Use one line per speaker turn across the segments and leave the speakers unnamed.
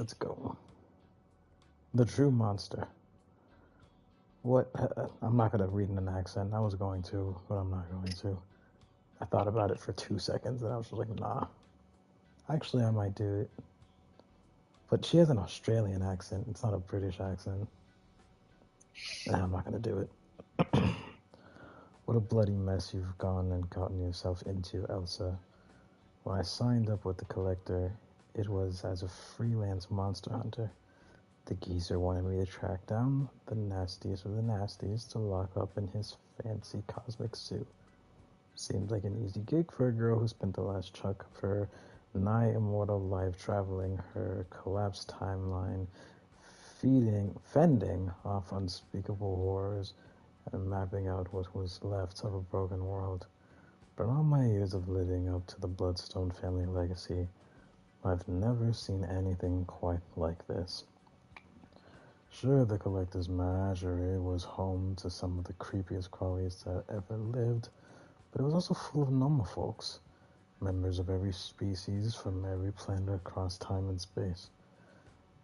Let's go. The True Monster. What? I'm not going to read in an accent. I was going to, but I'm not going to. I thought about it for 2 seconds and I was just like, nah. Actually, I might do it. But she has an Australian accent. It's not a British accent. Nah, I'm not going to do it. What a bloody mess you've gone and gotten yourself into, Elsa. When I signed up with the Collector, it was as a freelance monster hunter. The geezer wanted me to track down the nastiest of the nasties to lock up in his fancy cosmic suit. Seemed like an easy gig for a girl who spent the last chunk of her nigh immortal life traveling her collapsed timeline, fending off unspeakable horrors, and mapping out what was left of a broken world. But in all my years of living up to the Bloodstone family legacy, I've never seen anything quite like this. Sure, the Collector's menagerie was home to some of the creepiest crawlies that ever lived, but it was also full of normal folks, members of every species from every planet across time and space.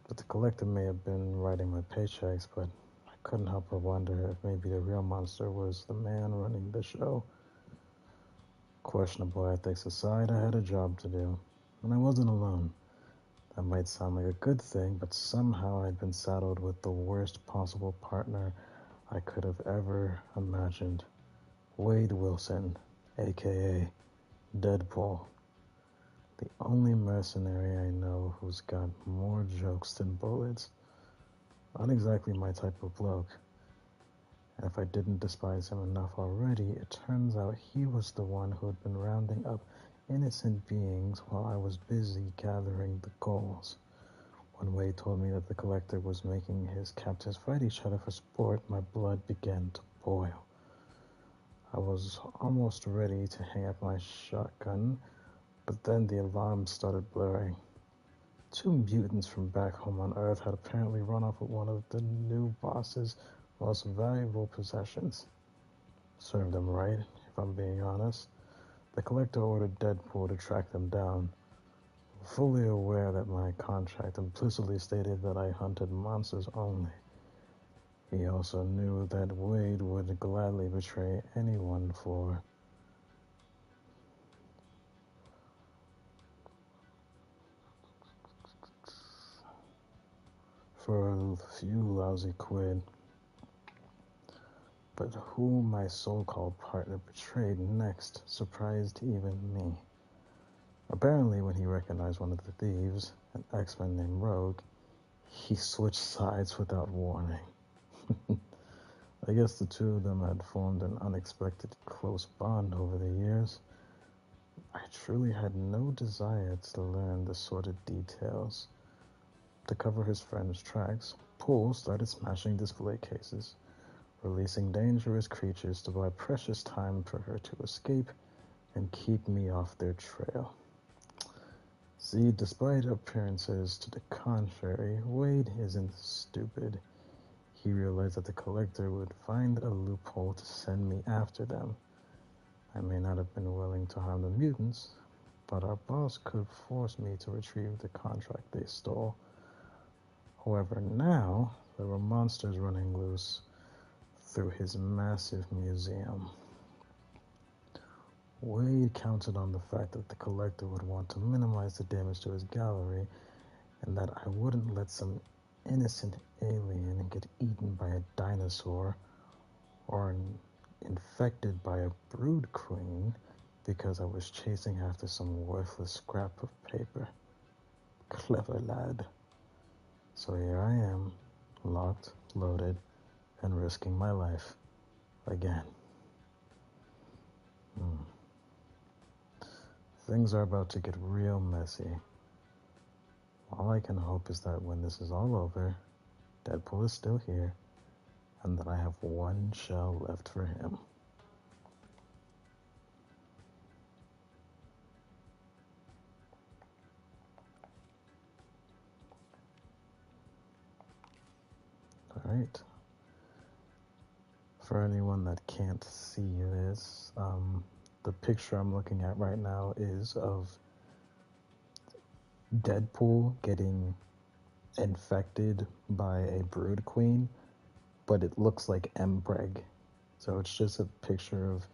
But the Collector may have been writing my paychecks, but I couldn't help but wonder if maybe the real monster was the man running the show. Questionable ethics aside, I had a job to do, and I wasn't alone. That might sound like a good thing, but somehow I'd been saddled with the worst possible partner I could have ever imagined. Wade Wilson, aka Deadpool. The only mercenary I know who's got more jokes than bullets. Not exactly my type of bloke. And if I didn't despise him enough already, it turns out he was the one who had been rounding up innocent beings while I was busy gathering the goals. When Wade told me that the Collector was making his captives fight each other for sport, my blood began to boil. I was almost ready to hang up my shotgun, but then the alarm started blaring. 2 mutants from back home on Earth had apparently run off with one of the new boss's most valuable possessions. Served them right, if I'm being honest. The Collector ordered Deadpool to track them down, fully aware that my contract implicitly stated that I hunted monsters only. He also knew that Wade would gladly betray anyone for a few lousy quid. But who my so-called partner betrayed next surprised even me. Apparently, when he recognized one of the thieves, an X-Men named Rogue, he switched sides without warning. I guess the two of them had formed an unexpected close bond over the years. I truly had no desire to learn the sordid details. To cover his friend's tracks, Poole started smashing display cases, releasing dangerous creatures to buy precious time for her to escape and keep me off their trail. See, despite appearances to the contrary, Wade isn't stupid. He realized that the Collector would find a loophole to send me after them. I may not have been willing to harm the mutants, but our boss could force me to retrieve the contract they stole. However, now there were monsters running loose through his massive museum. Wade counted on the fact that the Collector would want to minimize the damage to his gallery, and that I wouldn't let some innocent alien get eaten by a dinosaur or infected by a brood queen because I was chasing after some worthless scrap of paper. Clever lad. So here I am, locked, loaded, and risking my life again. Things are about to get real messy. All I can hope is that when this is all over, Deadpool is still here, and that I have one shell left for him. Alright. For anyone that can't see this, the picture I'm looking at right now is of Deadpool getting infected by a brood queen, but it looks like Mbreg. So it's just a picture of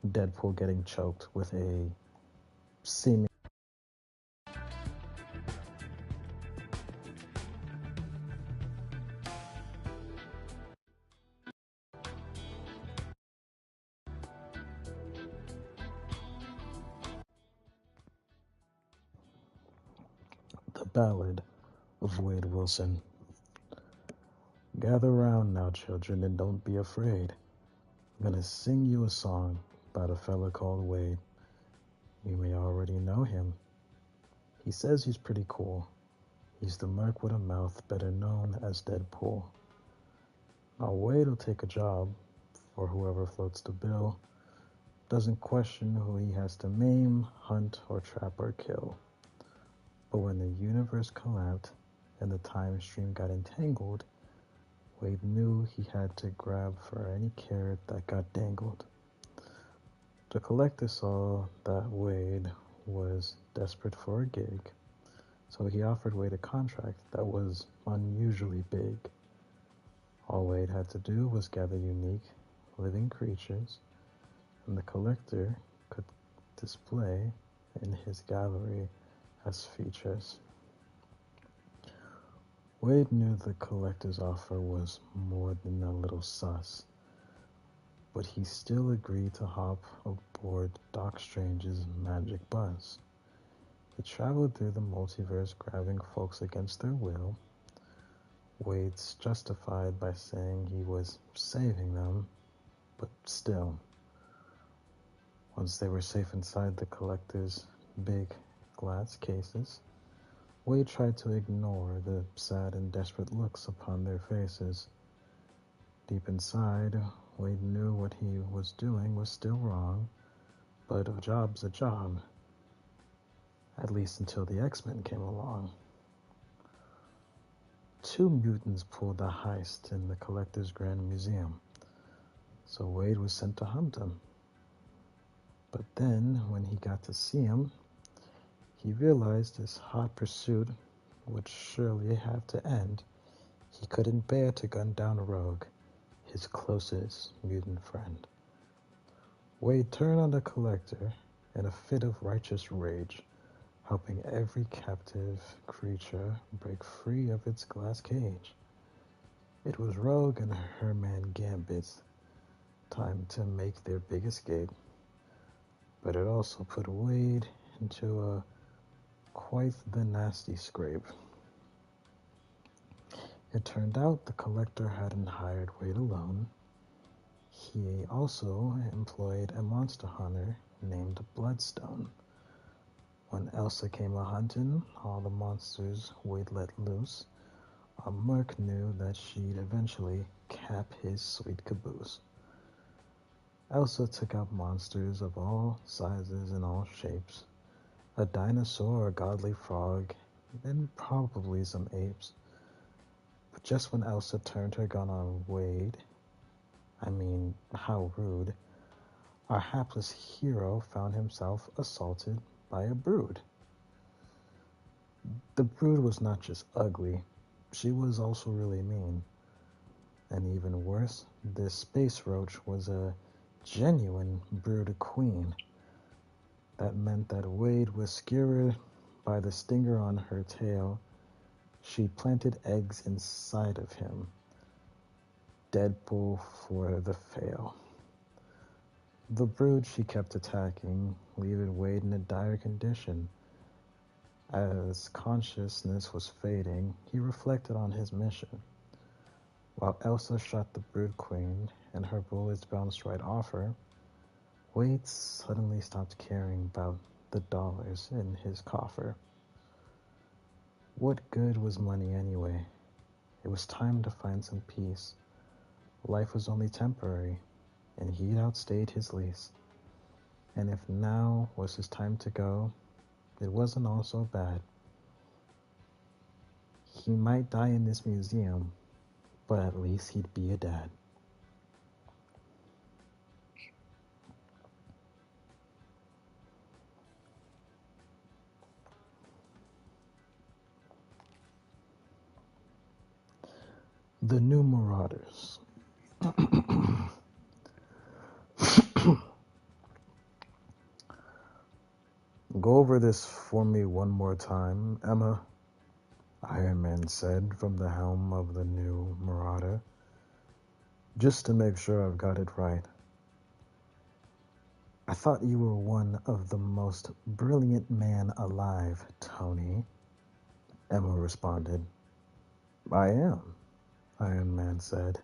Deadpool getting choked with a seeming. The Ballad of Wade Wilson. Gather round now, children, and don't be afraid. I'm gonna sing you a song about a fella called Wade. You may already know him. He says he's pretty cool. He's the merc with a mouth, better known as Deadpool. Now Wade'll take a job for whoever floats the bill. Doesn't question who he has to maim, hunt, or trap or kill. But when the universe collapsed and the time stream got entangled, Wade knew he had to grab for any carrot that got dangled. The collector saw that Wade was desperate for a gig, so he offered Wade a contract that was unusually big. All Wade had to do was gather unique, living creatures, and the collector could display in his gallery as features. Wade knew the collector's offer was more than a little sus, but he still agreed to hop aboard Doc Strange's magic bus. He traveled through the multiverse, grabbing folks against their will. Wade's justified by saying he was saving them, but still. Once they were safe inside the collector's big glass cases, Wade tried to ignore the sad and desperate looks upon their faces. Deep inside, Wade knew what he was doing was still wrong, but a job's a job. At least until the X-Men came along. 2 mutants pulled a heist in the Collector's Grand Museum, so Wade was sent to hunt them. But then, when he got to see him, he realized his hot pursuit would surely have to end. He couldn't bear to gun down Rogue, his closest mutant friend. Wade turned on the Collector in a fit of righteous rage, helping every captive creature break free of its glass cage. It was Rogue and her man Gambit's time to make their big escape, but it also put Wade into quite the nasty scrape. It turned out the Collector hadn't hired Wade alone. He also employed a monster hunter named Bloodstone. When Elsa came a-hunting all the monsters Wade let loose, a merc knew that she'd eventually cap his sweet caboose. Elsa took out monsters of all sizes and all shapes, a dinosaur, a godly frog, and probably some apes. But just when Elsa turned her gun on Wade, how rude, our hapless hero found himself assaulted by a brood. The brood was not just ugly, she was also really mean. And even worse, this space roach was a genuine brood queen. That meant that Wade was skewered by the stinger on her tail. She planted eggs inside of him. Deadpool for the fail. The brood she kept attacking, leaving Wade in a dire condition. As consciousness was fading, he reflected on his mission. While Elsa shot the brood queen and her bullets bounced right off her, Wade suddenly stopped caring about the dollars in his coffer. What good was money anyway? It was time to find some peace. Life was only temporary, and he'd outstayed his lease. And if now was his time to go, it wasn't all so bad. He might die in this museum, but at least he'd be a dad. The New Marauders. Go over this for me one more time, Emma, Iron Man said from the helm of the New Marauder, just to make sure I've got it right. I thought you were one of the most brilliant men alive, Tony, Emma responded. I am, Iron Man said.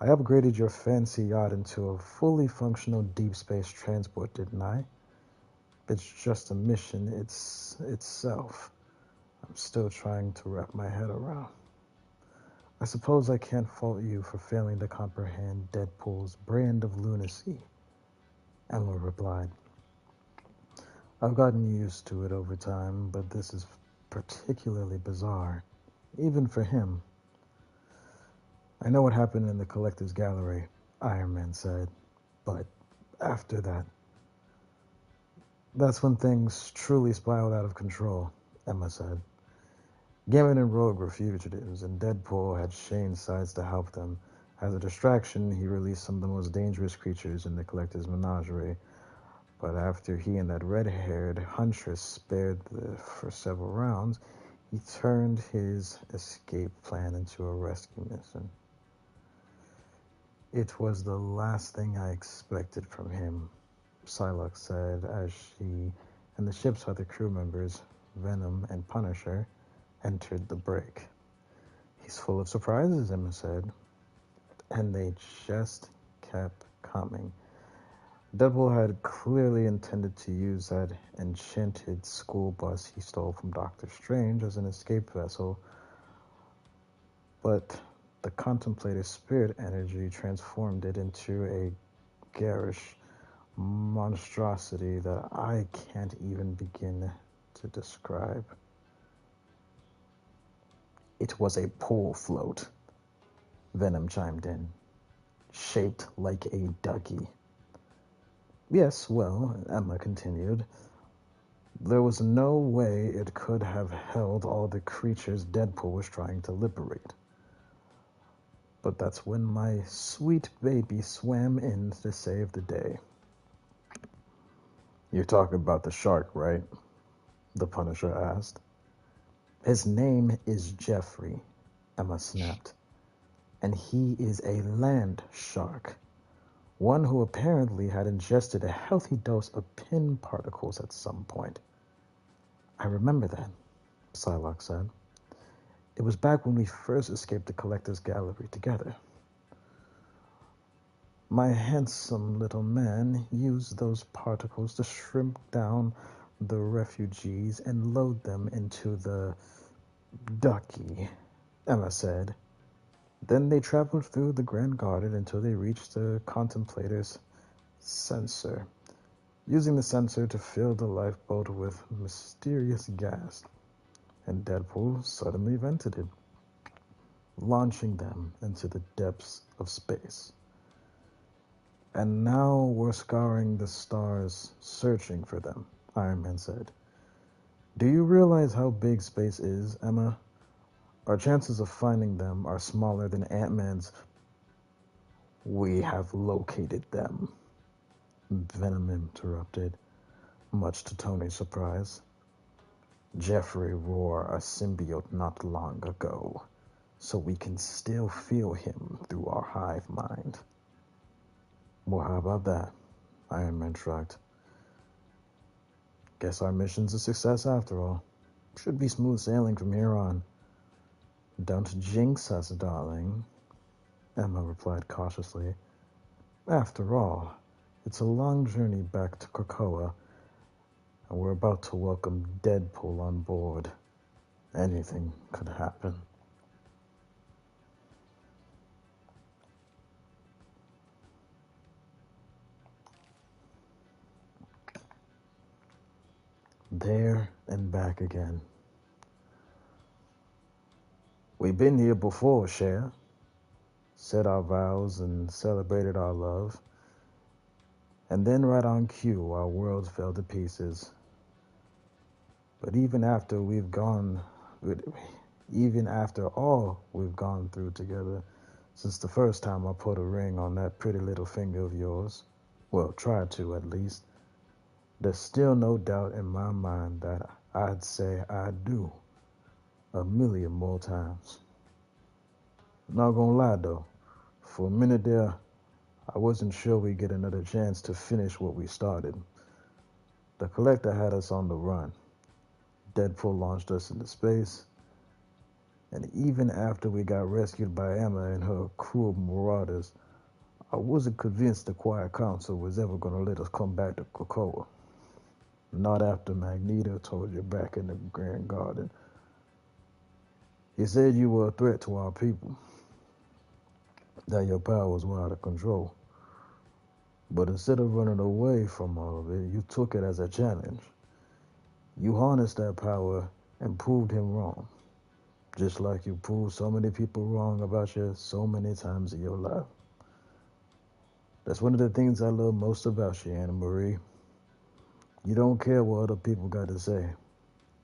I upgraded your fancy yacht into a fully functional deep space transport, didn't I? It's just a mission itself. I'm still trying to wrap my head around. I suppose I can't fault you for failing to comprehend Deadpool's brand of lunacy, Emma replied. I've gotten used to it over time, but this is particularly bizarre, even for him. I know what happened in the Collector's Gallery, Iron Man said, but after that, that's when things truly spiraled out of control, Emma said. Gambit and Rogue were fugitives, and Deadpool had changed sides to help them. As a distraction, he released some of the most dangerous creatures in the Collector's menagerie. But after he and that red-haired huntress spared for several rounds, he turned his escape plan into a rescue mission. It was the last thing I expected from him, Psylocke said as she and the ship's other crew members, Venom and Punisher, entered the break. He's full of surprises, Emma said, and they just kept coming. Deadpool had clearly intended to use that enchanted school bus he stole from Doctor Strange as an escape vessel, but the Contemplator's spirit energy transformed it into a garish monstrosity that I can't even begin to describe. It was a pool float, Venom chimed in, shaped like a ducky. Yes, well, Emma continued, there was no way it could have held all the creatures Deadpool was trying to liberate. But that's when my sweet baby swam in to save the day. You're talking about the shark, right? The Punisher asked. His name is Jeffrey, Emma snapped, and he is a land shark. One who apparently had ingested a healthy dose of pin particles at some point. I remember that, Psylocke said. It was back when we first escaped the Collector's Gallery together. My handsome little man used those particles to shrink down the refugees and load them into the ducky, Emma said. Then they traveled through the Grand Garden until they reached the Contemplator's sensor, using the sensor to fill the lifeboat with mysterious gas. And Deadpool suddenly vented it, launching them into the depths of space. And now we're scouring the stars, searching for them, Iron Man said. Do you realize how big space is, Emma? Our chances of finding them are smaller than Ant-Man's. We have located them, Venom interrupted, much to Tony's surprise. Jeffrey wore a symbiote not long ago, so we can still feel him through our hive mind. Well, how about that? Iron Man shrugged. Guess our mission's a success after all. Should be smooth sailing from here on. Don't jinx us, darling, Emma replied cautiously. After all, it's a long journey back to Krakoa, and we're about to welcome Deadpool on board. Anything could happen. There and back again. We've been here before, Cher. Said our vows and celebrated our love. And then right on cue, our worlds fell to pieces. But even after we've gone, even after all we've gone through together since the first time I put a ring on that pretty little finger of yours. Well, tried to at least. There's still no doubt in my mind that I'd say I do a million more times. Not gonna lie though, for a minute there, I wasn't sure we'd get another chance to finish what we started. The Collector had us on the run. Deadpool launched us into space, and even after we got rescued by Emma and her crew of marauders, I wasn't convinced the Quiet Council was ever gonna let us come back to Krakoa. Not after Magneto told you back in the Grand Garden. He said you were a threat to our people, that your powers were out of control. But instead of running away from all of it, you took it as a challenge. You harnessed that power and proved him wrong, just like you proved so many people wrong about you so many times in your life. That's one of the things I love most about you, Anna Marie. You don't care what other people got to say.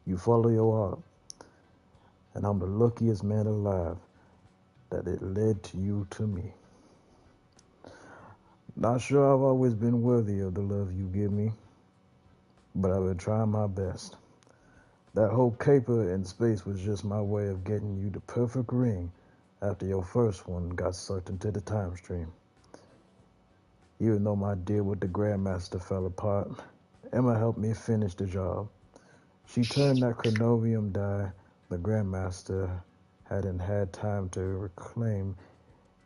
You follow your heart. And I'm the luckiest man alive that it led to you to me. Not sure I've always been worthy of the love you give me, but I've been trying my best. That whole caper in space was just my way of getting you the perfect ring after your first one got sucked into the time stream. Even though my deal with the Grandmaster fell apart, Emma helped me finish the job. She turned that chronovium die the Grandmaster hadn't had time to reclaim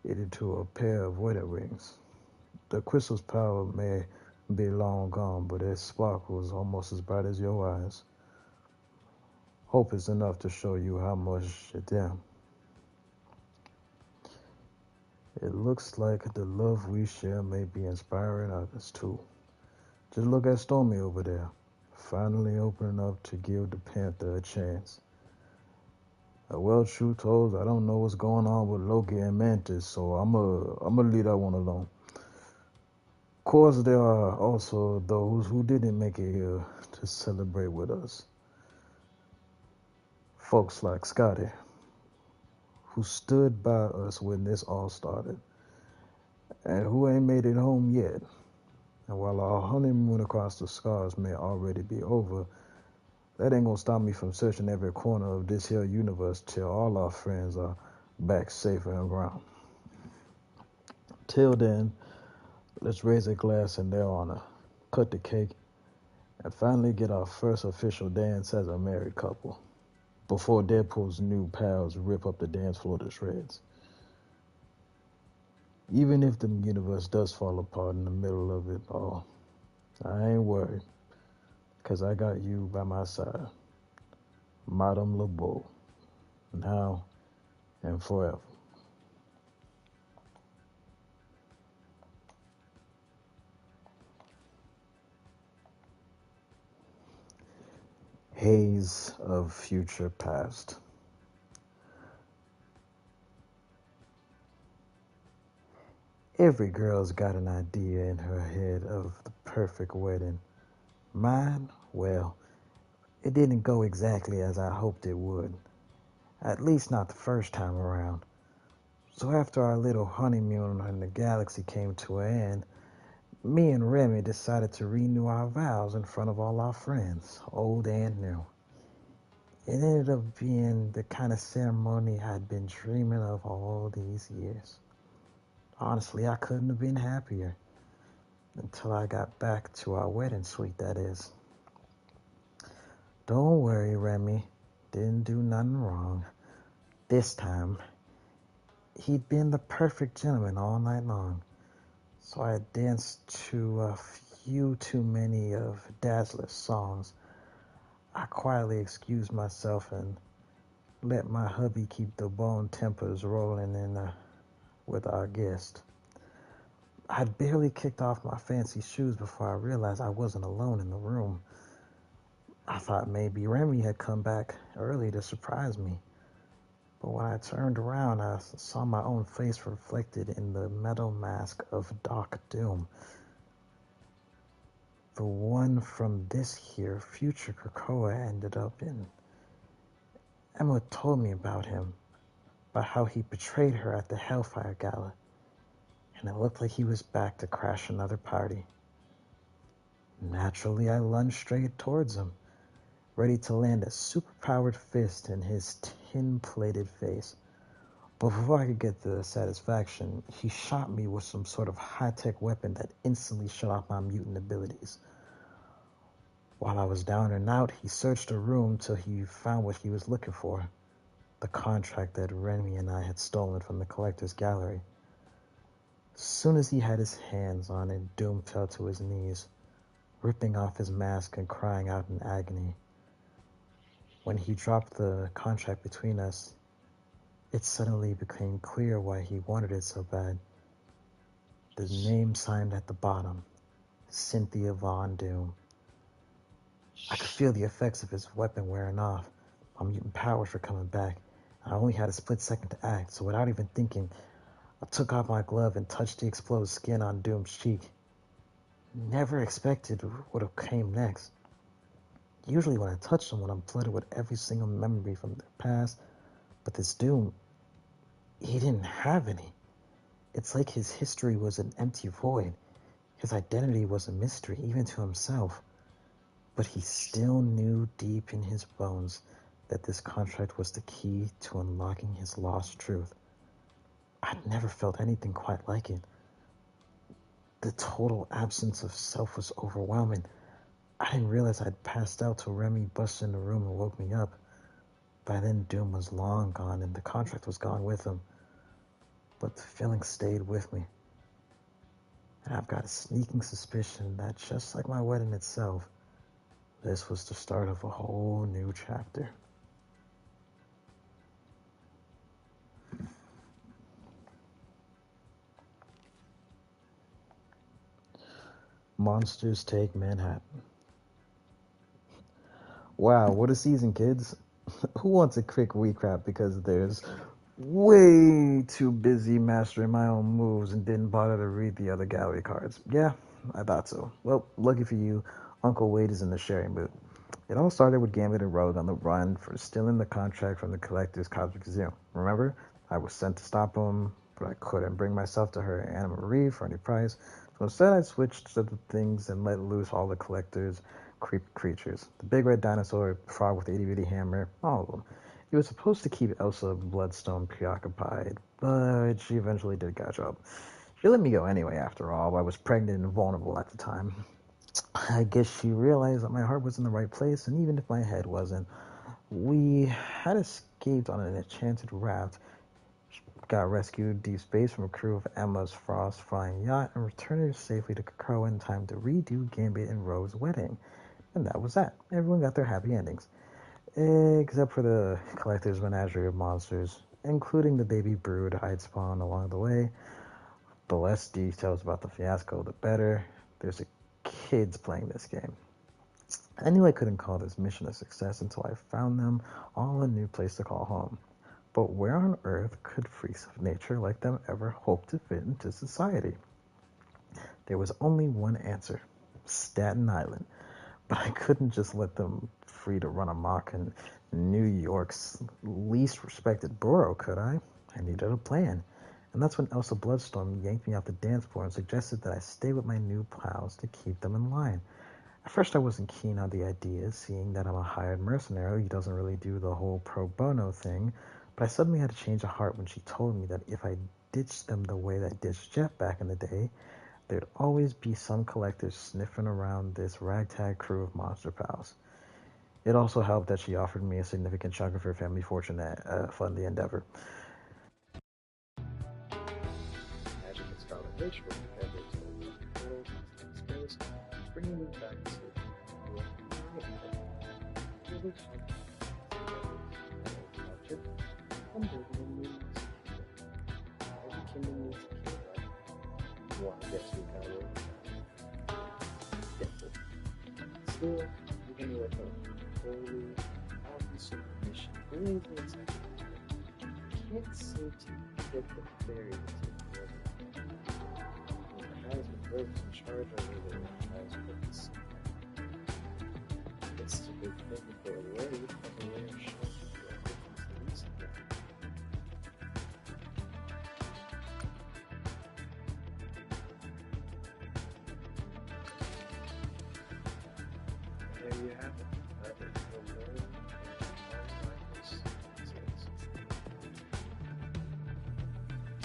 it into a pair of wedding rings. The crystal's power may be long gone, but its sparkles almost as bright as your eyes. Hope is enough to show you how much it am. It looks like the love we share may be inspiring others too. Just look at Stormy over there, finally opening up to give the Panther a chance. Well, truth told, I don't know what's going on with Loki and Mantis, so I'm gonna leave that one alone. Of course, there are also those who didn't make it here to celebrate with us. Folks like Scotty, who stood by us when this all started, and who ain't made it home yet. And while our honeymoon across the stars may already be over, that ain't gonna stop me from searching every corner of this here universe till all our friends are back safe and ground. Till then, let's raise a glass in their honor, cut the cake, and finally get our first official dance as a married couple, before Deadpool's new pals rip up the dance floor to shreds. Even if the universe does fall apart in the middle of it all, I ain't worried, 'cause I got you by my side, Madame LeBeau, now and forever. Haze of future past. Every girl's got an idea in her head of the perfect wedding. Mine, well, it didn't go exactly as I hoped it would. At least not the first time around. So after our little honeymoon in the galaxy came to an end, me and Remy decided to renew our vows in front of all our friends, old and new. It ended up being the kind of ceremony I'd been dreaming of all these years. Honestly, I couldn't have been happier until I got back to our wedding suite, that is. Don't worry, Remy. Didn't do nothing wrong. This time, he'd been the perfect gentleman all night long. So I danced to a few too many of Dazzler's songs. I quietly excused myself and let my hubby keep the bone tempers rolling with our guest. I'd barely kicked off my fancy shoes before I realized I wasn't alone in the room. I thought maybe Remy had come back early to surprise me. But when I turned around, I saw my own face reflected in the metal mask of Doc Doom. The one from this here future Krakoa ended up in. Emma told me about him, about how he betrayed her at the Hellfire Gala, and it looked like he was back to crash another party. Naturally, I lunged straight towards him, ready to land a superpowered fist in his tin-plated face. But before I could get the satisfaction, he shot me with some sort of high-tech weapon that instantly shut off my mutant abilities. While I was down and out, he searched the room till he found what he was looking for, the contract that Remy and I had stolen from the collector's gallery. As soon as he had his hands on it, Doom fell to his knees, ripping off his mask and crying out in agony. When he dropped the contract between us, it suddenly became clear why he wanted it so bad. The name signed at the bottom, Cynthia Von Doom. I could feel the effects of his weapon wearing off. My mutant powers were coming back. I only had a split second to act, so without even thinking, I took off my glove and touched the exposed skin on Doom's cheek. Never expected what came next. Usually when I touch someone, I'm flooded with every single memory from their past, but this Doom, he didn't have any. It's like his history was an empty void. His identity was a mystery, even to himself. But he still knew deep in his bones that this contract was the key to unlocking his lost truth. I'd never felt anything quite like it. The total absence of self was overwhelming. I didn't realize I'd passed out till Remy busted in the room and woke me up. By then, Doom was long gone and the contract was gone with him. But the feeling stayed with me. And I've got a sneaking suspicion that just like my wedding itself, this was the start of a whole new chapter. Monsters Take Manhattan. Wow, what a season, kids. Who wants a quick recap because there's way too busy mastering my own moves and didn't bother to read the other gallery cards? Yeah, I thought so. Well, lucky for you, Uncle Wade is in the sharing booth. It all started with Gambit and Rogue on the run for stealing the contract from the collector's Cosmic Zoo. Remember? I was sent to stop him, but I couldn't bring myself to hurt Anna Marie for any price. So instead I switched to the things and let loose all the collector's creepy creatures. The big red dinosaur, frog with the itty bitty hammer, all of them. He was supposed to keep Elsa Bloodstone preoccupied, but she eventually did catch up. She let me go anyway, after all. I was pregnant and vulnerable at the time. I guess she realized that my heart was in the right place, and even if my head wasn't. We had escaped on an enchanted raft, got rescued deep space from a crew of Emma's frost-flying yacht, and returned safely to Krakoa in time to redo Gambit and Rogue's wedding. And that was that. Everyone got their happy endings. Except for the collector's menagerie of monsters, including the baby brood I'd spawned along the way. The less details about the fiasco, the better. There's kids playing this game. I knew I couldn't call this mission a success until I found them all a new place to call home. But where on earth could freaks of nature like them ever hope to fit into society? There was only one answer: Staten Island. But I couldn't just let them free to run amok in New York's least respected borough, could I? I needed a plan. And that's when Elsa Bloodstorm yanked me off the dance floor and suggested that I stay with my new pals to keep them in line. At first I wasn't keen on the idea, seeing that I'm a hired mercenary who doesn't really do the whole pro bono thing, but I suddenly had a change of heart when she told me that if I ditched them the way that I ditched Jet back in the day, there'd always be some collectors sniffing around this ragtag crew of monster pals. It also helped that she offered me a significant chunk of her family fortune to fund the endeavor.
Magic and Scarlet Witch were together to open the portal into space, bringing them back to village object and building a new monster kingdom. Every kingdom needs a king, right? You want to get to that way? Still, even with a wholly all-consuming mission brilliantly executed, can't seem to get the fairy to take the other. The Cosmic Rogue's in charge over the Cosmic Sea. It's a good thing for a lady as a way of showing there you have it.